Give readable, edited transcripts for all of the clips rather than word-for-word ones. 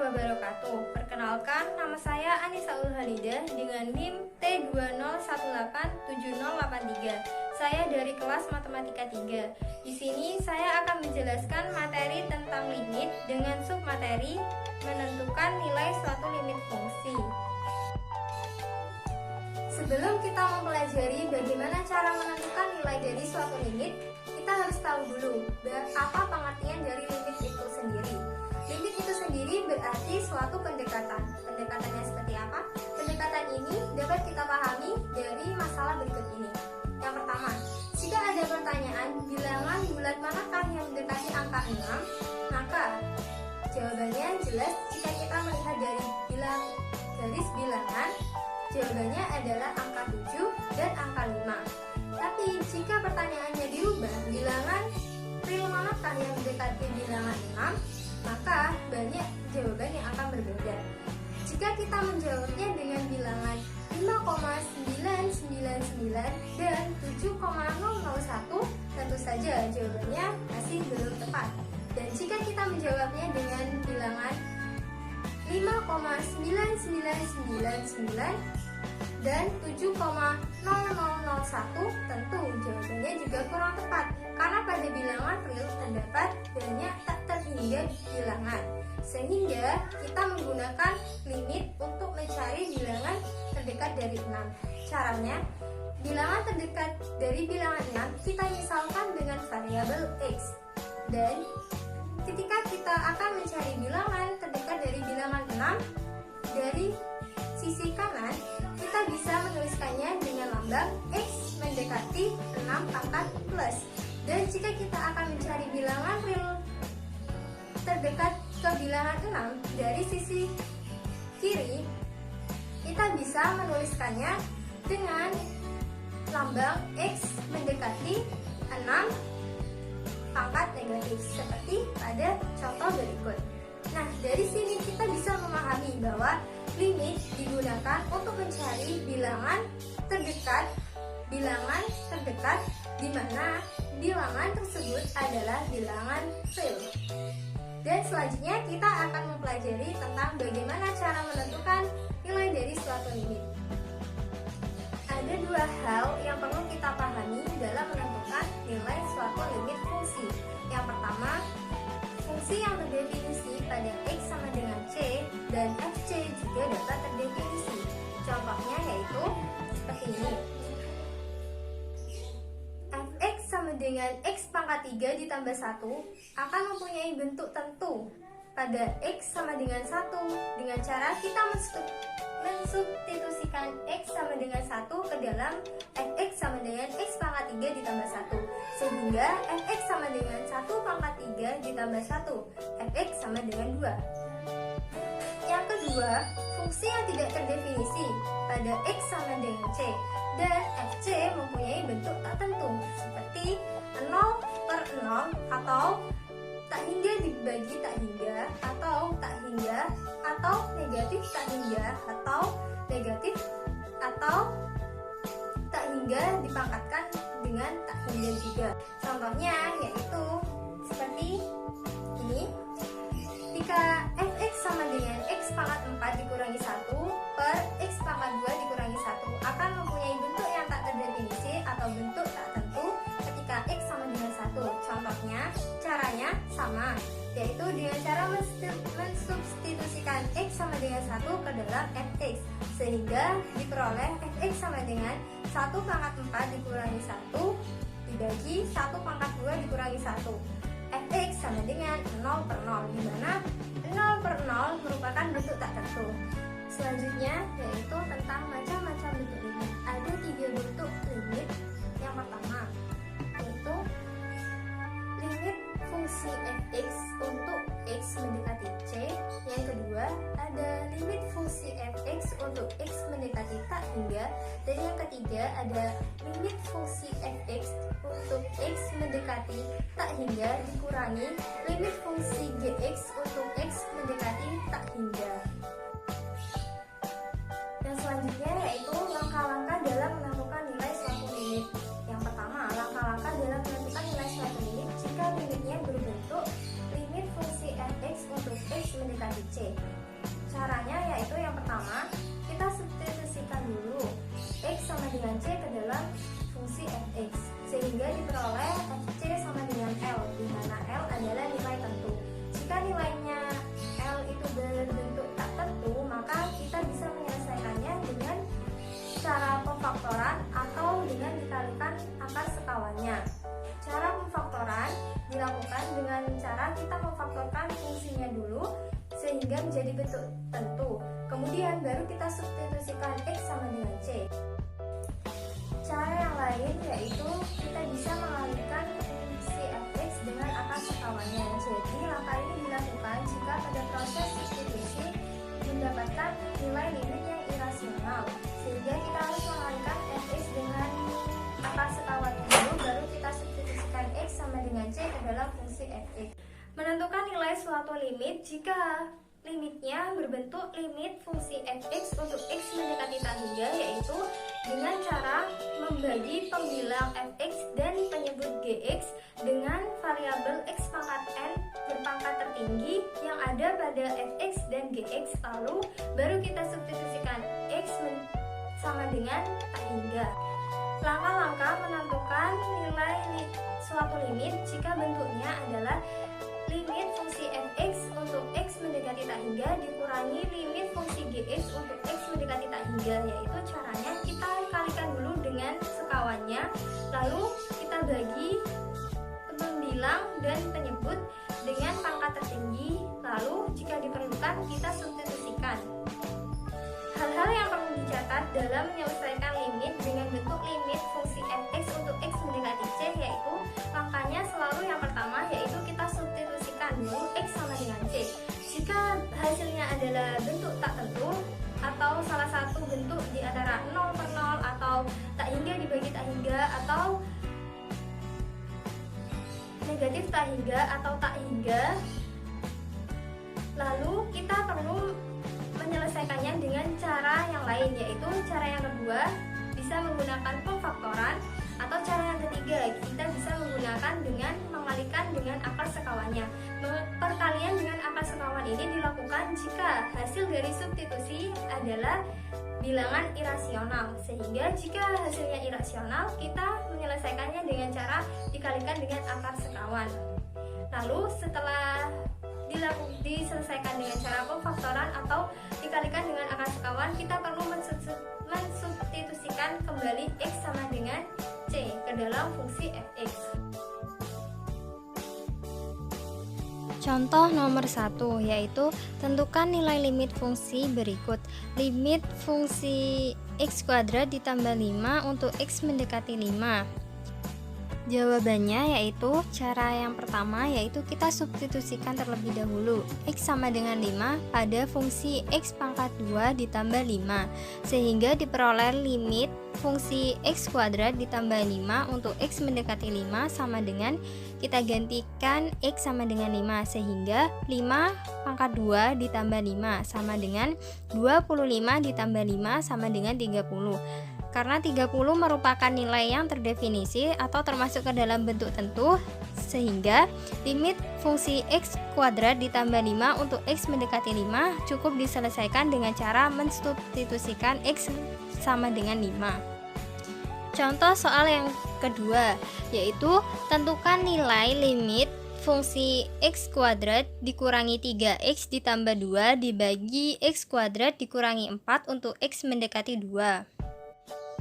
wabarakatuh. Perkenalkan, nama saya Anissa Ulhalidah dengan NIM T20187083. Saya dari kelas Matematika 3. Di sini saya akan menjelaskan materi tentang limit dengan submateri menentukan nilai suatu limit fungsi. Sebelum kita mempelajari bagaimana cara menentukan nilai dari suatu limit, kita harus tahu dulu apa pengertian dari limit itu sendiri. Limit itu sendiri berarti suatu pendekatan. Pendekatannya seperti apa? Pendekatan ini dapat kita pahami dari masalah berikut ini. Yang pertama, jika ada pertanyaan bilangan bulat manakah yang mendekati angka 6, maka jawabannya jelas jika kita melihat dari garis bilangan, jawabannya adalah angka 7 dan angka 5. Tapi jika pertanyaannya dirubah, bilangan real manakah yang mendekati bilangan 6, maka banyak jawaban yang akan berbeda. Jika kita menjawabnya dengan bilangan 5,999 dan 7,001, tentu saja jawabannya masih belum tepat. Dan jika kita menjawabnya dengan bilangan 5,9999 dan 7,0001, tentu jawabannya juga kurang tepat, karena pada bilangan real terdapat banyak tak terhingga bilangan, sehingga kita menggunakan limit untuk mencari bilangan terdekat dari 6. Caranya, bilangan terdekat dari bilangan 6 kita misalkan dengan variabel x, dan ketika kita akan mencari bilangan terdekat dari bilangan 6 dari sisi kanan, kita bisa menuliskannya dengan lambang x mendekati 6 pangkat plus. Dan jika kita akan mencari bilangan real terdekat ke bilangan 6 dari sisi kiri, kita bisa menuliskannya dengan lambang x mendekati 6 pangkat negatif seperti pada contoh berikut. Nah, dari sini kita bisa memahami bahwa limit digunakan untuk mencari bilangan terdekat di mana bilangan tersebut adalah bilangan real. Dan selanjutnya kita akan mempelajari tentang bagaimana cara menentukan nilai dari suatu limit. Ada dua hal yang perlu kita pahami dalam menentukan nilai suatu limit fungsi. Yang pertama, fungsi yang terdefinisi pada x sama dengan c dan fc juga dapat terdefinisi. Contohnya yaitu seperti ini. Fx sama dengan x pangkat 3 ditambah 1 akan mempunyai bentuk tentu pada x sama dengan 1 dengan cara kita mensubstitusikan x sama dengan 1 ke dalam fx sama dengan x pangkat 3 ditambah 1, sehingga fx sama dengan 1 pangkat 3 ditambah 1, fx sama dengan 2. Yang kedua, fungsi yang tidak terdefinisi pada x sama dengan c dan fc mempunyai bentuk tak tentu seperti 0/0 atau tak hingga dibagi tak hingga, atau tak hingga, atau negatif tak hingga, atau negatif, atau tak hingga dipangkatkan dengan tak hingga juga. Contohnya yaitu seperti ini. Jika fx sama dengan x pangkat 4 dikurangi 1 per x pangkat 2 dikurangi 1 akan mempunyai bentuk yang tak terdefinisi atau bentuk tak tentu ketika x sama dengan 1. Contohnya, caranya sama, yaitu dengan cara mensubstitusikan x sama dengan 1 ke dalam fx, sehingga diperoleh fx sama dengan 1 pangkat 4 dikurangi 1 dibagi 1 pangkat 2 dikurangi 1. fx sama dengan 0/0, di mana 0/0 merupakan bentuk tak tentu. Selanjutnya yaitu tentang macam-macam bentuk limit. Ada 3 bentuk limit. Yang pertama yaitu limit fungsi fx untuk x mendekati c. Yang kedua ada limit fungsi fx untuk x mendekati tak hingga. Dan yang ketiga ada limit fungsi fx untuk x mendekati tak hingga dikurangi limit fungsi gx untuk x mendekati tak hingga. Yang selanjutnya yaitu langkah-langkah dalam menentukan nilai suatu limit. Yang pertama, langkah-langkah dalam menentukan nilai suatu limit jika limitnya berbentuk limit fungsi fx untuk x mendekati c. kita memfaktorkan fungsinya dulu sehingga menjadi bentuk tentu. Kemudian baru kita substitusikan X sama dengan C. Cara yang lain yaitu kita bisa mengalihkan fungsi fx dengan akar sekawannya. Jadi langkah ini dilakukan jika pada proses substitusi mendapatkan nilai limit yang irasional, sehingga kita harus mengalihkan fx dengan akar sekawannya dulu, baru kita substitusikan X sama dengan C ke dalam fungsi fx. Menentukan nilai suatu limit jika limitnya berbentuk limit fungsi fx untuk x mendekati tak hingga, yaitu dengan cara membagi pembilang fx dan penyebut gx dengan variabel x pangkat n berpangkat tertinggi yang ada pada fx dan gx, lalu baru kita substitusikan x sama dengan tak hingga. Langkah-langkah menentukan nilai suatu limit jika bentuknya adalah limit fungsi fx untuk x mendekati tak hingga dikurangi limit fungsi gx untuk x mendekati tak hingga, yaitu caranya kita kalikan dulu dengan sekawannya, lalu kita bagi pembilang dan penyebut dengan pangkat tertinggi, lalu jika diperlukan kita substitusikan. Hal-hal yang perlu dicatat dalam menyelesaikan limit dengan bentuk limit fungsi fx untuk x mendekati c, yaitu langkahnya selalu yang pertama yaitu kita substitusikan dulu x sama dengan c. Jika hasilnya adalah bentuk tak tentu atau salah satu bentuk di antara 0 per 0 atau tak hingga dibagi tak hingga atau negatif tak hingga atau tak hingga, lalu kita perlu menyelesaikannya dengan cara yang lain, yaitu cara yang kedua bisa menggunakan pemfaktoran, atau cara yang ketiga kita bisa menggunakan dengan mengalihkan dengan akar sekawannya. Perkalian dengan akar sekawan ini dilakukan jika hasil dari substitusi adalah bilangan irasional, sehingga jika hasilnya irasional kita menyelesaikannya dengan cara dikalikan dengan akar sekawan. Lalu setelah diselesaikan dengan cara pemfaktoran atau dikalikan dengan akar sekawan, kita perlu mensubstitusikan kembali x sama dengan c ke dalam fungsi fx. Contoh nomor 1 yaitu tentukan nilai limit fungsi berikut. Limit fungsi x kuadrat ditambah 5 untuk x mendekati 5. Jawabannya yaitu cara yang pertama yaitu kita substitusikan terlebih dahulu x sama dengan 5 pada fungsi x pangkat 2 ditambah 5, sehingga diperoleh limit fungsi x kuadrat ditambah 5 untuk x mendekati 5 sama dengan kita gantikan x sama dengan 5, sehingga 5 pangkat 2 ditambah 5 sama dengan 25 ditambah 5 sama dengan 30. Karena 30 merupakan nilai yang terdefinisi atau termasuk ke dalam bentuk tentu, sehingga limit fungsi x kuadrat ditambah 5 untuk x mendekati 5 cukup diselesaikan dengan cara mensubstitusikan x sama dengan 5. Contoh soal yang kedua yaitu tentukan nilai limit fungsi x kuadrat dikurangi 3x ditambah 2 dibagi x kuadrat dikurangi 4 untuk x mendekati 2.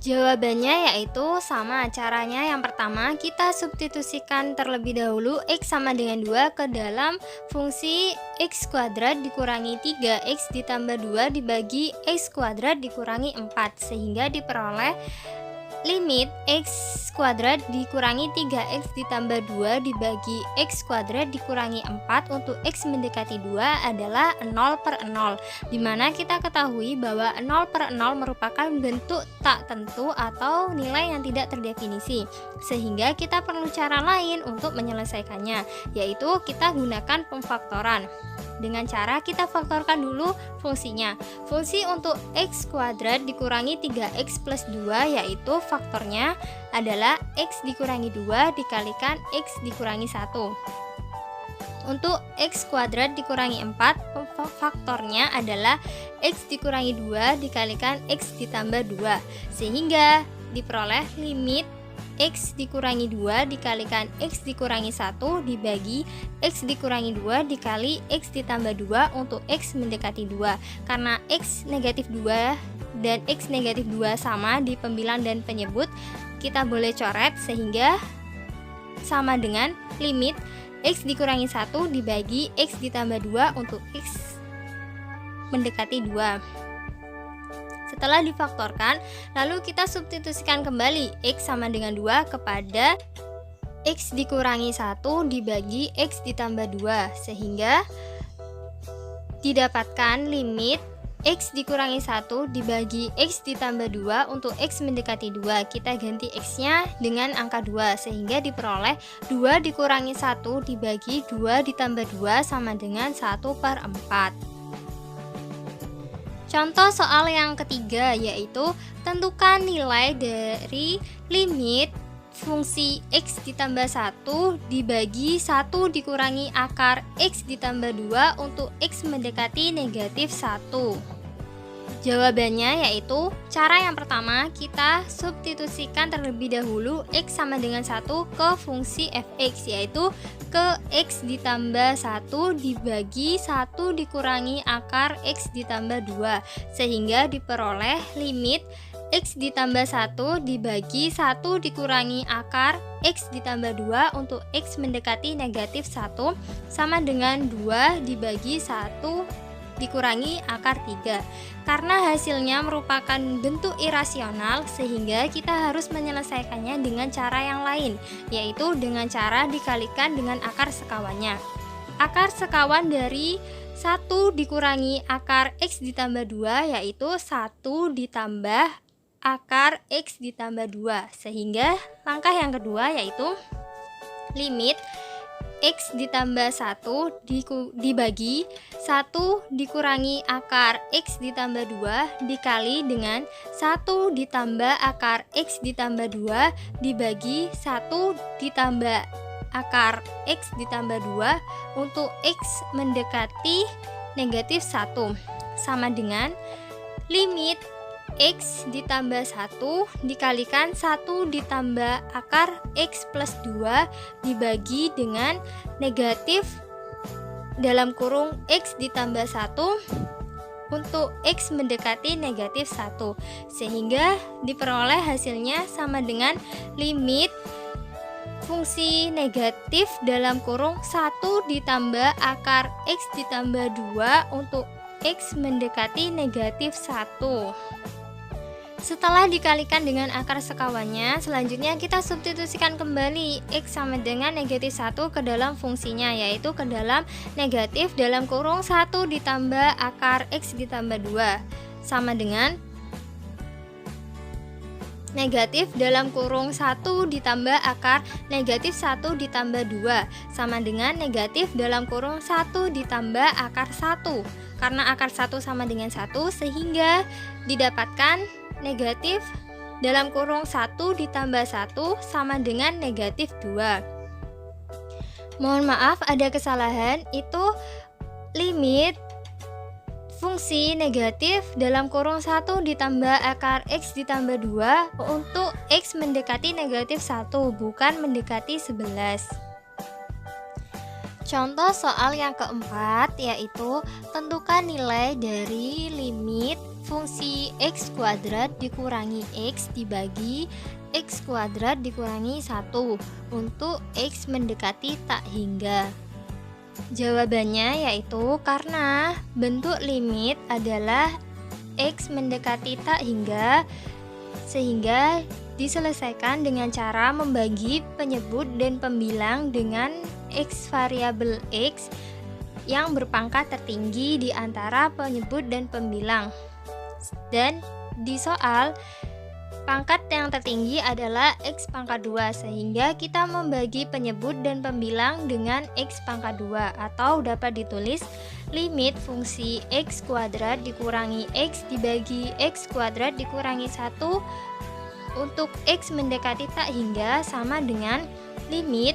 Jawabannya yaitu sama caranya. Yang pertama kita substitusikan terlebih dahulu x sama dengan 2 ke dalam fungsi x kuadrat dikurangi 3x ditambah 2 dibagi x kuadrat dikurangi 4, sehingga diperoleh limit x kuadrat dikurangi 3x ditambah 2 dibagi x kuadrat dikurangi 4 untuk x mendekati 2 adalah 0 per 0, dimana kita ketahui bahwa 0 per 0 merupakan bentuk tak tentu atau nilai yang tidak terdefinisi, sehingga kita perlu cara lain untuk menyelesaikannya, yaitu kita gunakan pemfaktoran. Dengan cara kita faktorkan dulu fungsinya. Fungsi untuk x kuadrat dikurangi 3x plus 2 yaitu faktornya adalah x dikurangi 2 dikalikan x dikurangi 1. Untuk x kuadrat dikurangi 4, faktornya adalah x dikurangi 2 dikalikan x ditambah 2, sehingga diperoleh limit x dikurangi 2 dikalikan x dikurangi 1 dibagi x dikurangi 2 dikali x ditambah 2 untuk x mendekati 2. Karena x negatif 2 dan x negatif 2 sama di pembilang dan penyebut, kita boleh coret sehingga sama dengan limit X dikurangi 1 dibagi X ditambah 2 untuk X mendekati 2. Setelah difaktorkan, lalu kita substitusikan kembali X sama dengan 2 kepada X dikurangi 1 dibagi X ditambah 2, sehingga didapatkan limit X dikurangi 1 dibagi X ditambah 2 untuk X mendekati 2. Kita ganti X nya dengan angka 2, sehingga diperoleh 2 dikurangi 1 dibagi 2 ditambah 2 sama dengan 1/4. Contoh soal yang ketiga yaitu tentukan nilai dari limit fungsi X ditambah 1 dibagi 1 dikurangi akar X ditambah 2 untuk X mendekati negatif 1. Jawabannya yaitu cara yang pertama, kita substitusikan terlebih dahulu X sama dengan 1 ke fungsi fx, yaitu ke X ditambah 1 dibagi 1 dikurangi akar X ditambah 2, sehingga diperoleh limit X ditambah 1 dibagi 1 dikurangi akar X ditambah 2 untuk X mendekati negatif 1 sama dengan 2 dibagi 1 dikurangi akar 3. Karena hasilnya merupakan bentuk irasional, sehingga kita harus menyelesaikannya dengan cara yang lain, yaitu dengan cara dikalikan dengan akar sekawannya. Akar sekawan dari 1 dikurangi akar X ditambah 2 yaitu 1 ditambah akar X ditambah 2, sehingga langkah yang kedua yaitu limit X ditambah 1 dibagi 1 dikurangi akar X ditambah 2 dikali dengan 1 ditambah akar X ditambah 2 dibagi 1 ditambah akar X ditambah 2 untuk X mendekati negatif 1 sama dengan limit X ditambah 1 dikalikan 1 ditambah akar X plus 2 dibagi dengan negatif dalam kurung X ditambah 1 untuk X mendekati negatif 1, sehingga diperoleh hasilnya sama dengan limit fungsi negatif dalam kurung 1 ditambah akar X ditambah 2 untuk X mendekati negatif 1. Setelah dikalikan dengan akar sekawannya, selanjutnya kita substitusikan kembali X sama dengan negatif 1 ke dalam fungsinya, yaitu ke dalam negatif dalam kurung 1 ditambah akar X ditambah 2 sama dengan negatif dalam kurung 1 ditambah akar negatif 1 ditambah 2 sama dengan negatif dalam kurung 1 ditambah akar 1. Karena akar 1 sama dengan 1, sehingga didapatkan negatif dalam kurung 1 ditambah 1 sama dengan negatif 2. Mohon maaf ada kesalahan, itu limit fungsi negatif dalam kurung 1 ditambah akar X ditambah 2 untuk X mendekati negatif 1, bukan mendekati 11. Contoh soal yang keempat yaitu tentukan nilai dari limit fungsi X kuadrat dikurangi X dibagi X kuadrat dikurangi 1 untuk X mendekati tak hingga. Jawabannya yaitu karena bentuk limit adalah X mendekati tak hingga, sehingga diselesaikan dengan cara membagi penyebut dan pembilang dengan X variabel X yang berpangkat tertinggi di antara penyebut dan pembilang. Dan di soal pangkat yang tertinggi adalah X pangkat 2, sehingga kita membagi penyebut dan pembilang dengan X pangkat 2, atau dapat ditulis limit fungsi X kuadrat dikurangi X dibagi X kuadrat dikurangi 1 untuk X mendekati tak hingga sama dengan limit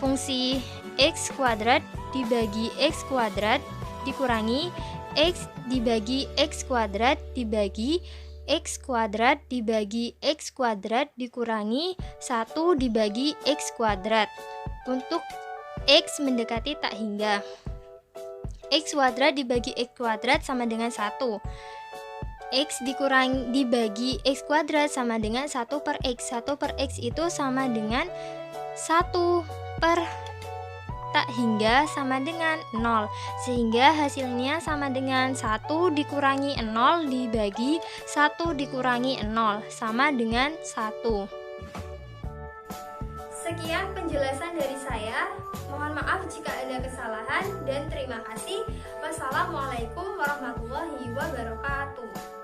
fungsi X kuadrat dibagi X kuadrat dikurangi X dibagi X kuadrat dibagi X kuadrat dibagi X kuadrat dikurangi 1 dibagi X kuadrat untuk X mendekati tak hingga. X kuadrat dibagi X kuadrat sama dengan 1. X dikurangi dibagi X kuadrat sama dengan 1 per X. 1 per X itu sama dengan 1 per tak hingga sama dengan 0, sehingga hasilnya sama dengan 1 dikurangi 0 dibagi 1 dikurangi 0 sama dengan 1. Sekian penjelasan dari saya. Mohon maaf jika ada kesalahan dan terima kasih. Wassalamualaikum warahmatullahi wabarakatuh.